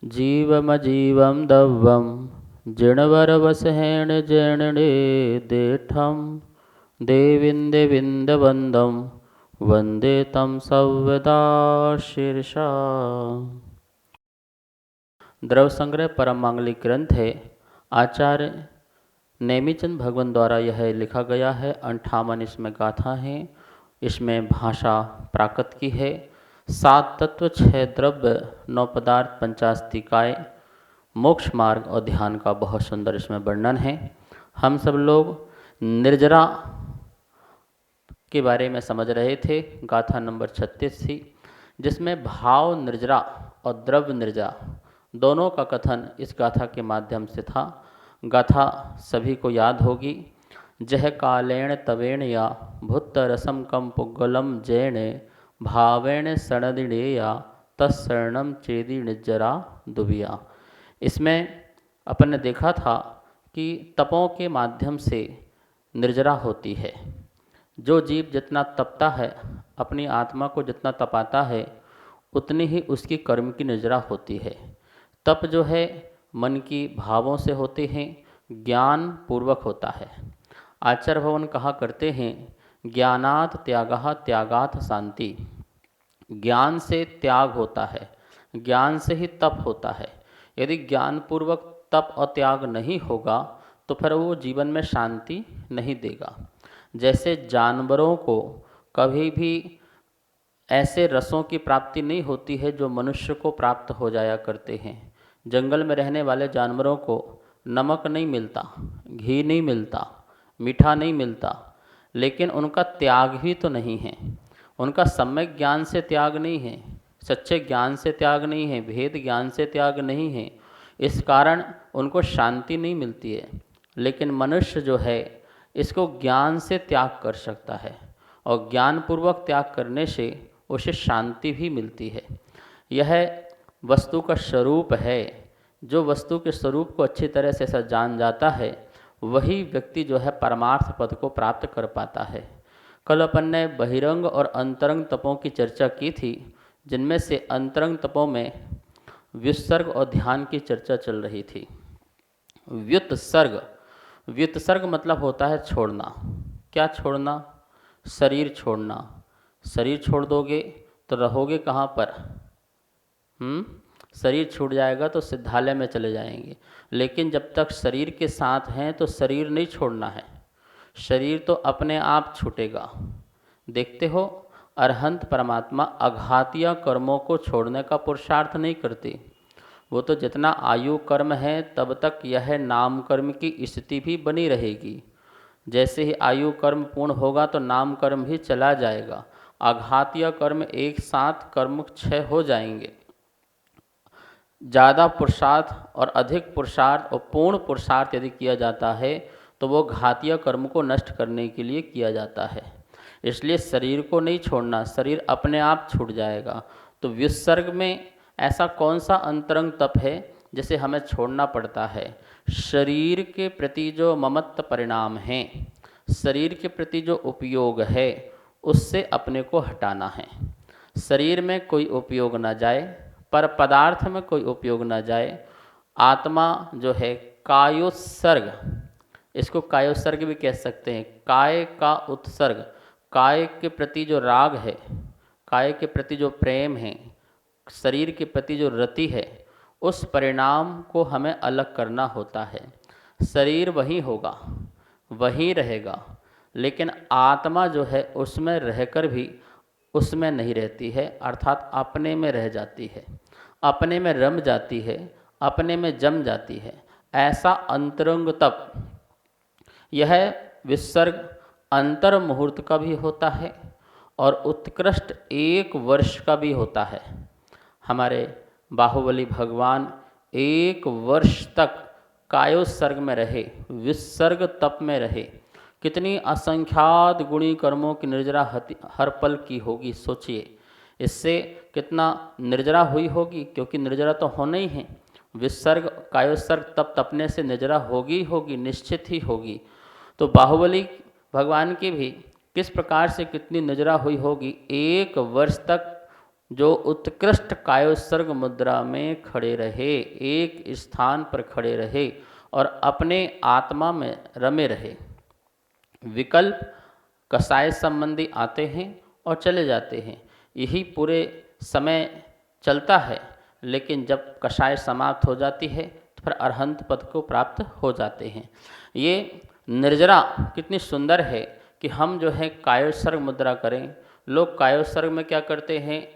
जीवमजीवं दव्वं जिणवरवसहेण जैणणे देठं देविन्दविन्दवन्दं वन्दे तं सव्यदा शीर्षा। द्रव्य संग्रह परम मांगलिक ग्रंथ है। आचार्य नेमिचंद भगवान द्वारा यह लिखा गया है। 58 इसमें गाथा है। इसमें भाषा प्राकृत की है। 7 तत्व 6 द्रव्य 9 पदार्थ 50 तिकाय मोक्ष मार्ग और ध्यान का बहुत सुंदर इसमें वर्णन है। हम सब लोग निर्जरा के बारे में समझ रहे थे। गाथा नंबर 36 थी, जिसमें भाव निर्जरा और द्रव्य निर्जरा दोनों का कथन इस गाथा के माध्यम से था। गाथा सभी को याद होगी। जह कालेण तवेण या भुत्त रसम कम पुग्गलम जैण भावेण सणदिणेया तत्सरणम चेदी निर्जरा दुबिया। इसमें अपन ने देखा था कि तपों के माध्यम से निर्जरा होती है। जो जीव जितना तपता है, अपनी आत्मा को जितना तपाता है, उतनी ही उसकी कर्म की निर्जरा होती है। तप जो है मन की भावों से होते हैं, ज्ञान पूर्वक होता है। आचार्य भगवान कहा करते हैं, ज्ञानात् त्यागः त्यागात् शांति। ज्ञान से त्याग होता है, ज्ञान से ही तप होता है। यदि ज्ञान पूर्वक तप और त्याग नहीं होगा तो फिर वो जीवन में शांति नहीं देगा। जैसे जानवरों को कभी भी ऐसे रसों की प्राप्ति नहीं होती है जो मनुष्य को प्राप्त हो जाया करते हैं। जंगल में रहने वाले जानवरों को नमक नहीं मिलता, घी नहीं मिलता, मीठा नहीं मिलता, लेकिन उनका त्याग भी तो नहीं है। उनका सम्यक ज्ञान से त्याग नहीं है, सच्चे ज्ञान से त्याग नहीं है, भेद ज्ञान से त्याग नहीं है। इस कारण उनको शांति नहीं मिलती है। लेकिन मनुष्य जो है इसको ज्ञान से त्याग कर सकता है और ज्ञानपूर्वक त्याग करने से उसे शांति भी मिलती है। यह वस्तु का स्वरूप है। जो वस्तु के स्वरूप को अच्छी तरह से ऐसा जान जाता है, वही व्यक्ति जो है परमार्थ पद को प्राप्त कर पाता है। कल अपन ने बहिरंग और अंतरंग तपों की चर्चा की थी, जिनमें से अंतरंग तपों में व्युत्सर्ग और ध्यान की चर्चा चल रही थी। व्युत्सर्ग, व्युत्सर्ग मतलब होता है छोड़ना। क्या छोड़ना? शरीर छोड़ना। शरीर छोड़ दोगे तो रहोगे कहाँ पर? शरीर छूट जाएगा तो सिद्धालय में चले जाएंगे। लेकिन जब तक शरीर के साथ हैं तो शरीर नहीं छोड़ना है। शरीर तो अपने आप छूटेगा। देखते हो, अरहंत परमात्मा अघातीय कर्मों को छोड़ने का पुरुषार्थ नहीं करते। वो तो जितना आयु कर्म है तब तक यह नाम कर्म की स्थिति भी बनी रहेगी। जैसे ही आयु कर्म पूर्ण होगा तो नाम कर्म भी चला जाएगा। आघातीय कर्म एक साथ कर्म क्षय हो जाएंगे। ज़्यादा पुरुषार्थ और अधिक पुरुषार्थ और पूर्ण पुरुषार्थ यदि किया जाता है तो वो घातीय कर्म को नष्ट करने के लिए किया जाता है। इसलिए शरीर को नहीं छोड़ना, शरीर अपने आप छूट जाएगा। तो विसर्ग में ऐसा कौन सा अंतरंग तप है जिसे हमें छोड़ना पड़ता है? शरीर के प्रति जो ममत्व परिणाम है, शरीर के प्रति जो उपयोग है, उससे अपने को हटाना है। शरीर में कोई उपयोग ना जाए, पर पदार्थ में कोई उपयोग ना जाए। आत्मा जो है कायोत्सर्ग, इसको कायोत्सर्ग भी कह सकते हैं। काय का उत्सर्ग, काय के प्रति जो राग है, काय के प्रति जो प्रेम है, शरीर के प्रति जो रति है, उस परिणाम को हमें अलग करना होता है। शरीर वही होगा, वही रहेगा, लेकिन आत्मा जो है उसमें रहकर भी उसमें नहीं रहती है, अर्थात अपने में रह जाती है, अपने में रम जाती है, अपने में जम जाती है। ऐसा अंतरंग तप, यह विसर्ग अंतर मुहूर्त का भी होता है और उत्कृष्ट 1 वर्ष का भी होता है। हमारे बाहुबली भगवान 1 वर्ष तक कायोत्सर्ग में रहे, विसर्ग तप में रहे। कितनी असंख्यात गुणी कर्मों की निर्जरा हर पल की होगी, सोचिए। इससे कितना निर्जरा हुई होगी, क्योंकि निर्जरा तो होना ही है। विसर्ग कायोत्सर्ग तप तपने से निर्जरा होगी होगी, निश्चित ही होगी। तो बाहुबली भगवान की भी किस प्रकार से कितनी निर्जरा हुई होगी। 1 वर्ष तक जो उत्कृष्ट कायोत्सर्ग मुद्रा में खड़े रहे, एक स्थान पर खड़े रहे और अपने आत्मा में रमे रहे। विकल्प कसाय संबंधी आते हैं और चले जाते हैं, यही पूरे समय चलता है, लेकिन जब कषाय समाप्त हो जाती है तो फिर अरहंत पद को प्राप्त हो जाते हैं। ये निर्जरा कितनी सुंदर है कि हम जो है कायोत्सर्ग मुद्रा करें। लोग कायोत्सर्ग में क्या करते हैं,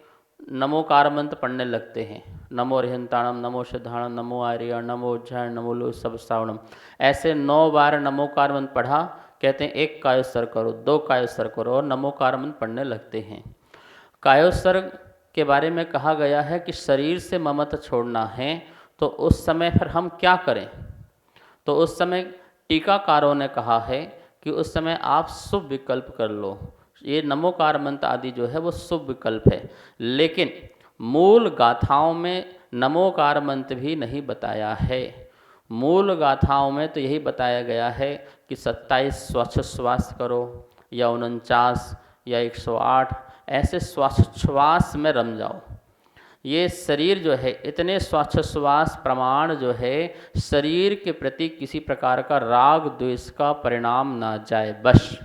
नमोकार मंत्र पढ़ने लगते हैं, नमो रिहंताणम, नमो सिद्धाणम, नमो आर्य, नमो उज्जैन, नमो लो सब श्रावणम, ऐसे 9 बार नमोकार मंत्र पढ़ा, कहते हैं एक कायोत्सर्ग करो, 2 कायोत्सर्ग करो और नमोकार मंत्र पढ़ने लगते हैं। कायोत्सर्ग के बारे में कहा गया है कि शरीर से ममत्व छोड़ना है, तो उस समय फिर हम क्या करें। तो उस समय टीकाकारों ने कहा है कि उस समय आप शुभ विकल्प कर लो। ये नमोकार मंत्र आदि जो है वो शुभ विकल्प है, लेकिन मूल गाथाओं में नमोकार मंत्र भी नहीं बताया है। मूल गाथाओं में तो यही बताया गया है कि 27 श्वास करो, या 49 या 108, ऐसे श्वास में रम जाओ। ये शरीर जो है, इतने श्वास प्रमाण जो है शरीर के प्रति किसी प्रकार का राग द्वेष का परिणाम ना जाए, बस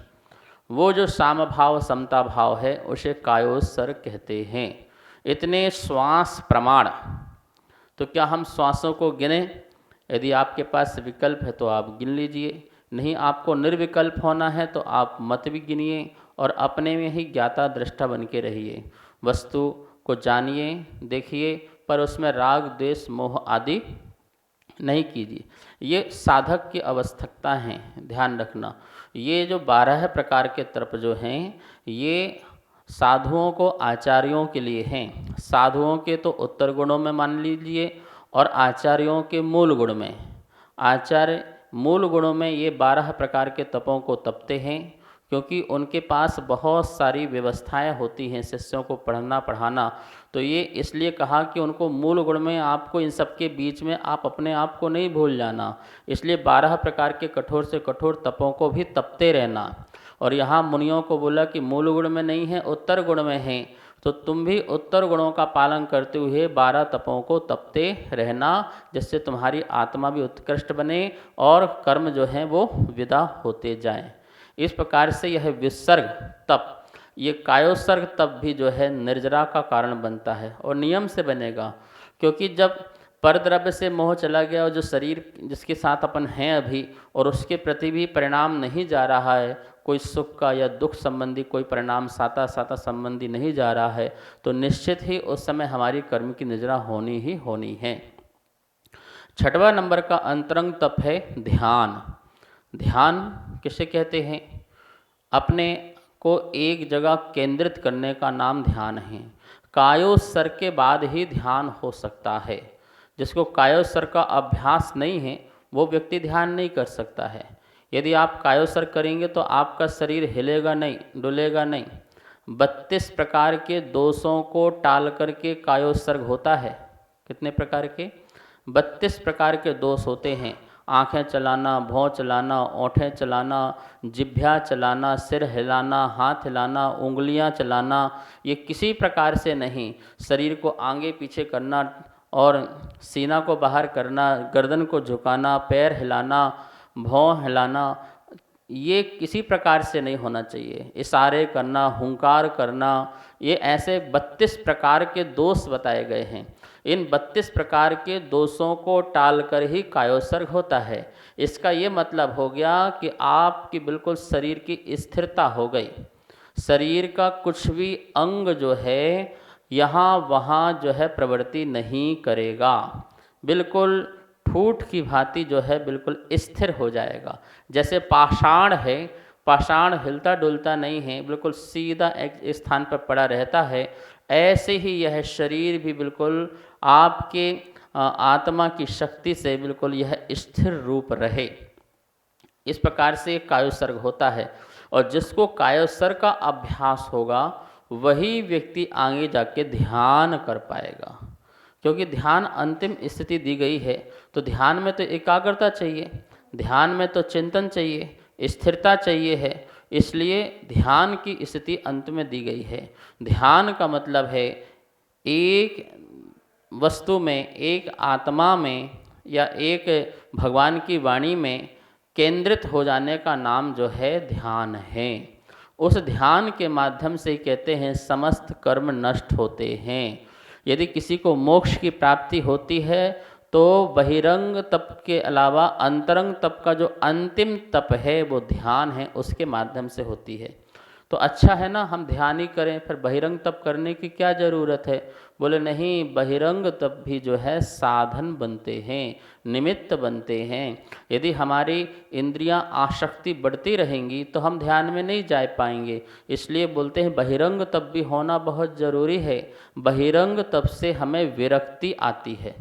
वो जो साम भाव समता भाव है उसे कायोत्सर्ग कहते हैं। इतने श्वास प्रमाण, तो क्या हम श्वासों को गिने? यदि आपके पास विकल्प है तो आप गिन लीजिए, नहीं आपको निर्विकल्प होना है तो आप मत भी गिनिए और अपने में ही ज्ञाता दृष्टा बन के रहिए। वस्तु को जानिए, देखिए, पर उसमें राग द्वेष मोह आदि नहीं कीजिए। ये साधक की आवश्यकता है, ध्यान रखना। ये जो 12 प्रकार के तर्प जो हैं, ये साधुओं को, आचार्यों के लिए हैं। साधुओं के तो उत्तर गुणों में मान लीजिए और आचार्यों के मूल गुण में। आचार्य मूल गुणों में ये 12 प्रकार के तपों को तपते हैं, क्योंकि उनके पास बहुत सारी व्यवस्थाएं होती हैं शिष्यों को पढ़ना पढ़ाना। तो ये इसलिए कहा कि उनको मूल गुण में, आपको इन सब के बीच में आप अपने आप को नहीं भूल जाना, इसलिए 12 प्रकार के कठोर से कठोर तपों को भी तपते रहना। और यहाँ मुनियों को बोला कि मूल गुण में नहीं है, उत्तर गुण में है, तो तुम भी उत्तर गुणों का पालन करते हुए 12 तपों को तपते रहना, जिससे तुम्हारी आत्मा भी उत्कृष्ट बने और कर्म जो है वो विदा होते जाएं। इस प्रकार से यह विसर्ग तप, ये कायोत्सर्ग तप भी जो है निर्जरा का कारण बनता है और नियम से बनेगा। क्योंकि जब परद्रव्य से मोह चला गया और जो शरीर जिसके साथ अपन हैं अभी, और उसके प्रति भी परिणाम नहीं जा रहा है, कोई सुख का या दुख संबंधी कोई परिणाम साता संबंधी नहीं जा रहा है, तो निश्चित ही उस समय हमारी कर्म की निर्जरा होनी ही होनी है। 6वां नंबर का अंतरंग तप है ध्यान। ध्यान किसे कहते हैं? अपने को एक जगह केंद्रित करने का नाम ध्यान है। कायोत्सर्ग के बाद ही ध्यान हो सकता है। जिसको कायोत्सर्ग का अभ्यास नहीं है वो व्यक्ति ध्यान नहीं कर सकता है। यदि आप कायोत्सर्ग करेंगे तो आपका शरीर हिलेगा नहीं, डुलेगा नहीं। 32 प्रकार के दोषों को टाल करके कायोत्सर्ग होता है। कितने प्रकार के? 32 प्रकार के दोष होते हैं। आँखें चलाना, भौं चलाना, ओंठें चलाना, जिह्वा चलाना, सिर हिलाना, हाथ हिलाना, उंगलियां चलाना, ये किसी प्रकार से नहीं। शरीर को आगे पीछे करना और सीना को बाहर करना, गर्दन को झुकाना, पैर हिलाना, भौं हिलाना, ये किसी प्रकार से नहीं होना चाहिए। इशारे करना, हुंकार करना, ये ऐसे 32 प्रकार के दोष बताए गए हैं। इन 32 प्रकार के दोषों को टालकर ही कायोत्सर्ग होता है। इसका ये मतलब हो गया कि आपकी बिल्कुल शरीर की स्थिरता हो गई। शरीर का कुछ भी अंग जो है यहाँ वहाँ जो है प्रवृत्ति नहीं करेगा, बिल्कुल ठूठ की भांति जो है बिल्कुल स्थिर हो जाएगा। जैसे पाषाण है, पाषाण हिलता डुलता नहीं है, बिल्कुल सीधा एक स्थान पर पड़ा रहता है। ऐसे ही यह शरीर भी बिल्कुल आपके आत्मा की शक्ति से बिल्कुल यह स्थिर रूप रहे। इस प्रकार से कायोत्सर्ग होता है। और जिसको कायोत्सर्ग का अभ्यास होगा वही व्यक्ति आगे जाके ध्यान कर पाएगा। क्योंकि ध्यान अंतिम स्थिति दी गई है, तो ध्यान में तो एकाग्रता चाहिए, ध्यान में तो चिंतन चाहिए, स्थिरता चाहिए है। इसलिए ध्यान की स्थिति अंत में दी गई है। ध्यान का मतलब है एक वस्तु में, एक आत्मा में या एक भगवान की वाणी में केंद्रित हो जाने का नाम जो है ध्यान है। उस ध्यान के माध्यम से कहते हैं समस्त कर्म नष्ट होते हैं। यदि किसी को मोक्ष की प्राप्ति होती है तो बहिरंग तप के अलावा अंतरंग तप का जो अंतिम तप है वो ध्यान है, उसके माध्यम से होती है। तो अच्छा है ना हम ध्यान ही करें, फिर बहिरंग तप करने की क्या ज़रूरत है? बोले नहीं, बहिरंग तप भी जो है साधन बनते हैं, निमित्त बनते हैं। यदि हमारी इंद्रियां आसक्ति बढ़ती रहेंगी तो हम ध्यान में नहीं जा पाएंगे। इसलिए बोलते हैं बहिरंग तप भी होना बहुत ज़रूरी है। बहिरंग तप से हमें विरक्ति आती है।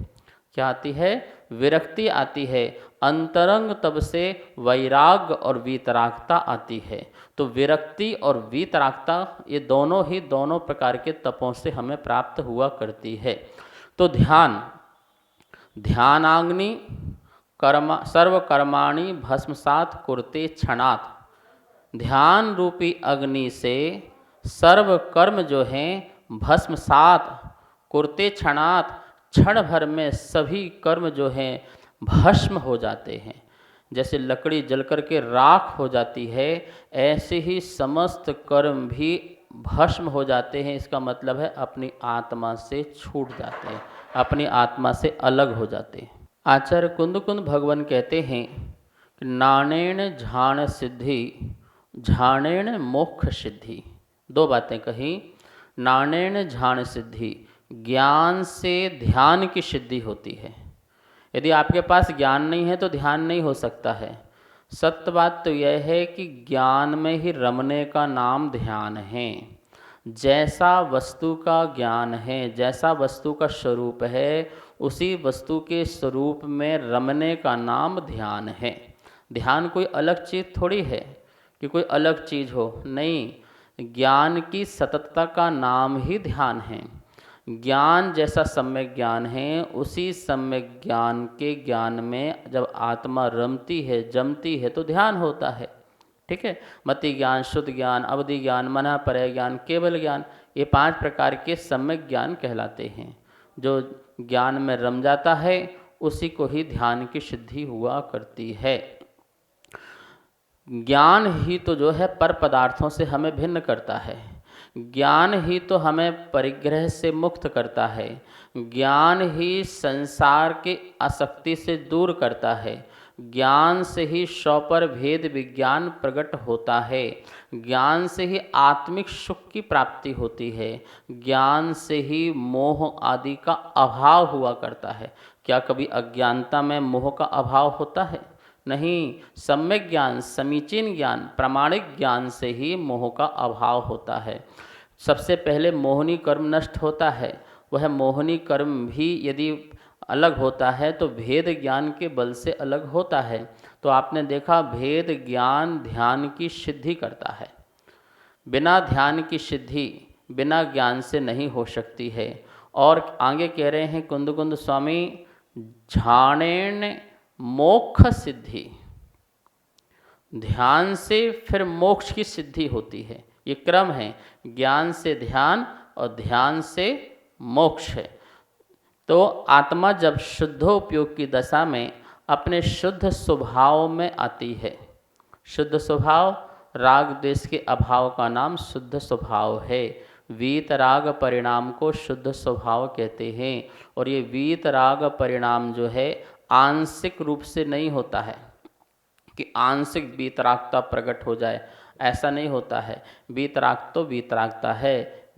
क्या आती है? विरक्ति आती है। अंतरंग तप से वैराग्य और वीतरागता आती है। तो विरक्ति और वीतरागता ये दोनों प्रकार के तपों से हमें प्राप्त हुआ करती है। तो ध्यानाग्नि सर्व कर्माणि भस्मसात कुरुते क्षणात्। ध्यान रूपी अग्नि से सर्व कर्म जो हैं भस्मसात कुरुते क्षणात्, क्षण भर में सभी कर्म जो हैं भस्म हो जाते हैं। जैसे लकड़ी जलकर के राख हो जाती है, ऐसे ही समस्त कर्म भी भस्म हो जाते हैं। इसका मतलब है अपनी आत्मा से छूट जाते हैं, अपनी आत्मा से अलग हो जाते हैं। आचार्य कुंद भगवान कहते हैं कि नाणेन झाण सिद्धि, झाणेन मोक्ष सिद्धि। दो बातें कही। नाणेन झाण सिद्धि, ज्ञान से ध्यान की सिद्धि होती है। यदि आपके पास ज्ञान नहीं है तो ध्यान नहीं हो सकता है। सत्य बात तो यह है कि ज्ञान में ही रमने का नाम ध्यान है। जैसा वस्तु का ज्ञान है, जैसा वस्तु का स्वरूप है, उसी वस्तु के स्वरूप में रमने का नाम ध्यान है। ध्यान कोई अलग चीज़ थोड़ी है कि कोई अलग चीज़ हो, नहीं। ज्ञान की सततता का नाम ही ध्यान है। ज्ञान जैसा सम्यक ज्ञान है, उसी सम्यक ज्ञान के ज्ञान में जब आत्मा रमती है, जमती है, तो ध्यान होता है। ठीक है। मति ज्ञान, शुद्ध ज्ञान, अवधि ज्ञान, मना परय ज्ञान, केवल ज्ञान, ये 5 प्रकार के सम्यक ज्ञान कहलाते हैं। जो ज्ञान में रम जाता है उसी को ही ध्यान की सिद्धि हुआ करती है। ज्ञान ही तो जो है पर पदार्थों से हमें भिन्न करता है। ज्ञान ही तो हमें परिग्रह से मुक्त करता है। ज्ञान ही संसार के आसक्ति से दूर करता है। ज्ञान से ही सौ पर भेद विज्ञान प्रकट होता है। ज्ञान से ही आत्मिक सुख की प्राप्ति होती है। ज्ञान से ही मोह आदि का अभाव हुआ करता है। क्या कभी अज्ञानता में मोह का अभाव होता है? नहीं। सम्यक ज्ञान, समीचीन ज्ञान, प्रामाणिक ज्ञान से ही मोह का अभाव होता है। सबसे पहले मोहनी कर्म नष्ट होता है। वह मोहनी कर्म भी यदि अलग होता है तो भेद ज्ञान के बल से अलग होता है। तो आपने देखा भेद ज्ञान ध्यान की सिद्धि करता है। बिना ध्यान की सिद्धि बिना ज्ञान से नहीं हो सकती है। और आगे कह रहे हैं कुंद स्वामी, झाणेन मोक्ष सिद्धि। ध्यान से फिर मोक्ष की सिद्धि होती है। ये क्रम है, ज्ञान से ध्यान और ध्यान से मोक्ष है। तो आत्मा जब शुद्धोपयोग की दशा में अपने शुद्ध स्वभाव में आती है, शुद्ध स्वभाव राग द्वेष के अभाव का नाम शुद्ध स्वभाव है। वीतराग परिणाम को शुद्ध स्वभाव कहते हैं। और ये वीतराग परिणाम जो है आंशिक रूप से नहीं होता है कि आंशिक वीतरागता प्रकट हो जाए, ऐसा नहीं होता है। वीतराग तो वीतरागता है।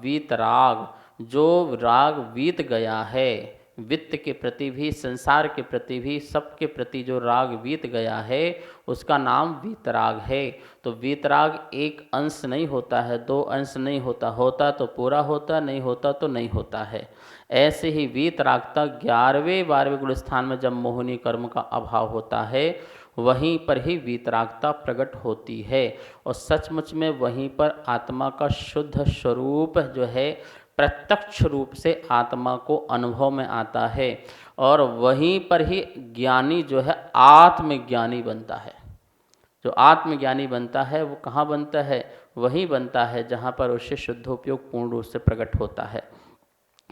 वीतराग जो राग वीत गया है, वित्त के प्रति भी, संसार के प्रति भी, सबके प्रति जो राग बीत गया है उसका नाम वीतराग है। तो वीतराग एक अंश नहीं होता है, 2 अंश नहीं होता, होता तो पूरा होता, नहीं होता तो नहीं होता है। ऐसे ही वीतरागता 11वें 12वें गुण स्थान में जब मोहिनी कर्म का अभाव होता है वहीं पर ही वीतरागता प्रकट होती है। और सचमुच में वहीं पर आत्मा का शुद्ध स्वरूप जो है प्रत्यक्ष रूप से आत्मा को अनुभव में आता है। और वहीं पर ही ज्ञानी जो है आत्मज्ञानी बनता है। जो आत्मज्ञानी बनता है वो कहाँ बनता है? वही बनता है जहाँ पर उससे शुद्धोपयोग पूर्ण रूप से प्रकट होता है।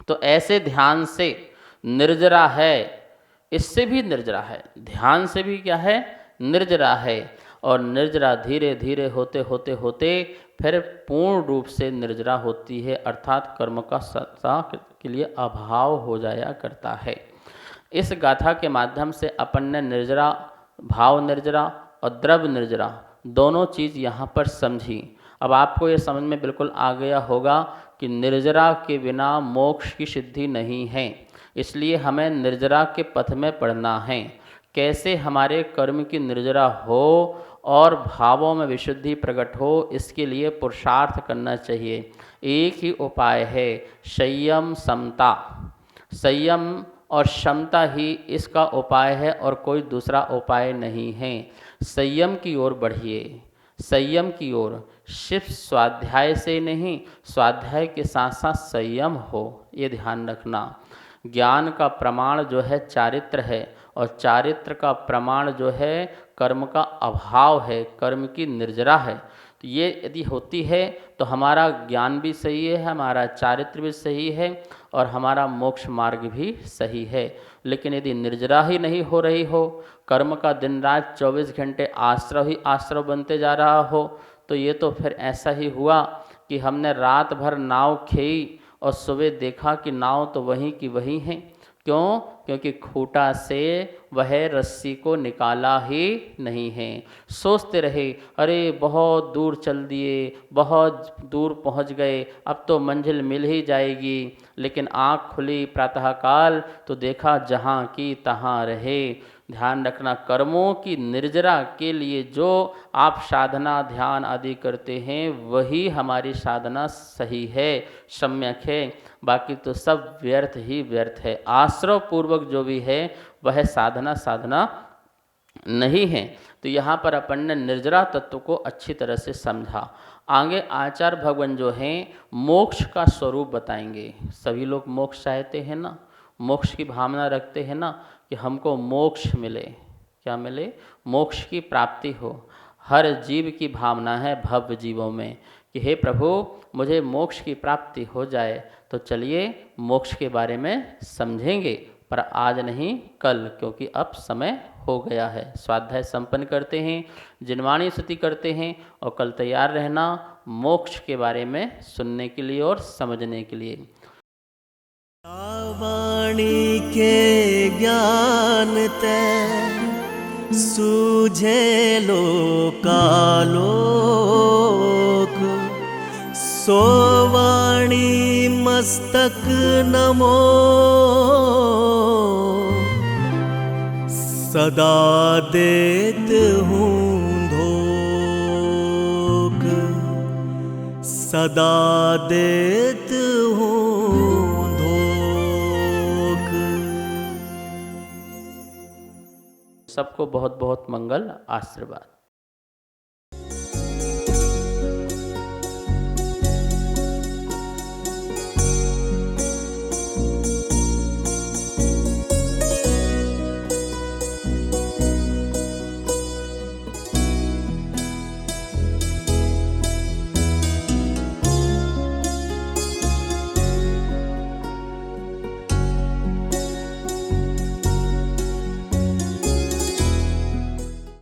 तो ऐसे ध्यान से निर्जरा है, इससे भी निर्जरा है, ध्यान से भी क्या है, निर्जरा है। और निर्जरा धीरे धीरे होते होते होते फिर पूर्ण रूप से निर्जरा होती है, अर्थात कर्म का सत्ता के लिए अभाव हो जाया करता है। इस गाथा के माध्यम से अपन ने निर्जरा, भाव निर्जरा और द्रव्य निर्जरा दोनों चीज़ यहाँ पर समझी। अब आपको ये समझ में बिल्कुल आ गया होगा कि निर्जरा के बिना मोक्ष की सिद्धि नहीं है, इसलिए हमें निर्जरा के पथ में पढ़ना है। कैसे हमारे कर्म की निर्जरा हो और भावों में विशुद्धि प्रकट हो, इसके लिए पुरुषार्थ करना चाहिए। एक ही उपाय है, संयम समता। संयम और क्षमता ही इसका उपाय है और कोई दूसरा उपाय नहीं है। संयम की ओर बढ़िए, संयम की ओर, सिर्फ स्वाध्याय से नहीं, स्वाध्याय के साथ साथ संयम हो, ये ध्यान रखना। ज्ञान का प्रमाण जो है चारित्र है, और चारित्र का प्रमाण जो है कर्म का अभाव है, कर्म की निर्जरा है। तो ये यदि होती है तो हमारा ज्ञान भी सही है, हमारा चारित्र भी सही है और हमारा मोक्ष मार्ग भी सही है। लेकिन यदि निर्जरा ही नहीं हो रही हो, कर्म का दिन रात 24 घंटे आश्रव ही आश्रव बनते जा रहा हो, तो ये तो फिर ऐसा ही हुआ कि हमने रात भर नाव खेई और सुबह देखा कि नाव तो वहीं की वहीं है। क्यों? क्योंकि खूंटा से वह रस्सी को निकाला ही नहीं है। सोचते रहे, अरे बहुत दूर चल दिए, बहुत दूर पहुंच गए, अब तो मंजिल मिल ही जाएगी। लेकिन आँख खुली प्रातःकाल तो देखा जहाँ की तहाँ रहे। ध्यान रखना, कर्मों की निर्जरा के लिए जो आप साधना ध्यान आदि करते हैं वही हमारी साधना सही है, सम्यक है। बाकी तो सब व्यर्थ ही व्यर्थ है। आश्रव पूर्वक जो भी है वह साधना नहीं है। तो यहाँ पर अपन ने निर्जरा तत्व को अच्छी तरह से समझा। आगे आचार्य भगवान जो हैं मोक्ष का स्वरूप बताएंगे। सभी लोग मोक्ष चाहते हैं ना, मोक्ष की भावना रखते हैं ना कि हमको मोक्ष मिले। क्या मिले? मोक्ष की प्राप्ति हो। हर जीव की भावना है भव्य जीवों में कि हे प्रभु मुझे मोक्ष की प्राप्ति हो जाए। तो चलिए मोक्ष के बारे में समझेंगे, पर आज नहीं कल, क्योंकि अब समय हो गया है। स्वाध्याय संपन्न करते हैं, जिनवाणी स्तुति करते हैं और कल तैयार रहना मोक्ष के बारे में सुनने के लिए और समझने के लिए। वाणी के ज्ञान ते सूझे लोकालोक, सो वाणी मस्तक नमो, सदा देत हूँ धोख, सदा देत हूँ। सबको बहुत बहुत मंगल आशीर्वाद।